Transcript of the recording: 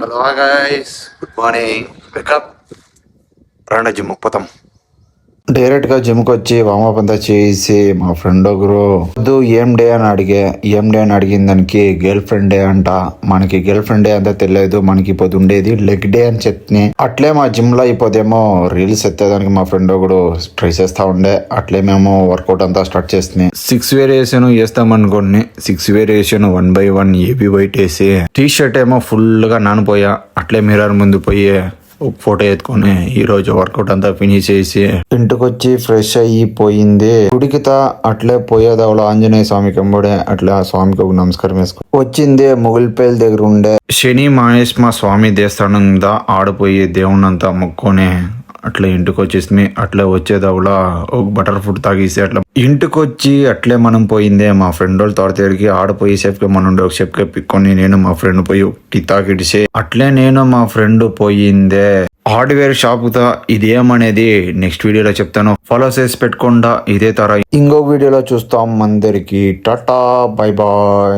Hello guys, good morning. Wake up. రండి జిమ్కి పోతాం. డైరెక్ట్గా జిమ్కి వచ్చి వామప్ అంతా చేసి మా ఫ్రెండ్ ఒకరు వద్దు ఏం డే అని అడిగిన దానికి గర్ల్ ఫ్రెండ్ డే అంట. మనకి గర్ల్ ఫ్రెండ్ డే అంతా తెలియదు, మనకి ఇప్పుడు ఉండేది లెగ్ డే అని చెప్తే అట్లే మా జిమ్ లో అయిపోతేమో రీల్స్ ఎత్తేదానికి మా ఫ్రెండ్ ఒకడు ట్రై చేస్తా ఉండే. అట్లే మేము వర్కౌట్ అంతా స్టార్ట్ చేస్తున్నాయి. 6 వేరియేషన్ వేస్తాం అనుకోండి. 6 వేరియేషన్ 1 by 1 ఏబీ వైట్ వేసి టీ షర్ట్ ఏమో ఫుల్ గా నానిపోయా. అట్లే మిర్రర్ ముందు పోయి ఒక ఫోటో ఎత్తుకొని ఈ రోజు వర్కౌట్ అంతా ఫినిష్ చేసి ఇంటికి వచ్చి ఫ్రెష్ అయిపోయింది. గుడికితా అట్లే పోయేదావులో ఆంజనేయ స్వామి కంబడే అట్లా స్వామికి ఒక నమస్కారం వేసుకో వచ్చింది. ముగిలిపేల దగ్గర ఉండే శని మహేశ్మ స్వామి దేవస్థానం దా ఆడిపోయి దేవుణ్ణంతా మొక్కుని అట్లా ఇంటికి వచ్చేసి అట్లా వచ్చేదావులా ఒక బటర్ ఫుడ్ తాగేసి అట్లా ఇంటికి వచ్చి అట్లే మనం పోయిందే మా ఫ్రెండ్ వాళ్ళు తోట దగ్గరికి ఆడిపోయి సేఫ్ గా మనం ఒక సేఫ్ గా పిక్కొని నేను మా ఫ్రెండ్ పోయి టీ తాగిడిసి అట్లే నేను మా ఫ్రెండ్ పోయిందే హార్డ్వేర్ షాప్ తో. ఇదేమనేది నెక్స్ట్ వీడియోలో చెప్తాను. ఫాలో చేసి పెట్టుకుండా ఇదే తర ఇంకో వీడియోలో చూస్తాం. అందరికి టాటా, బై బాయ్.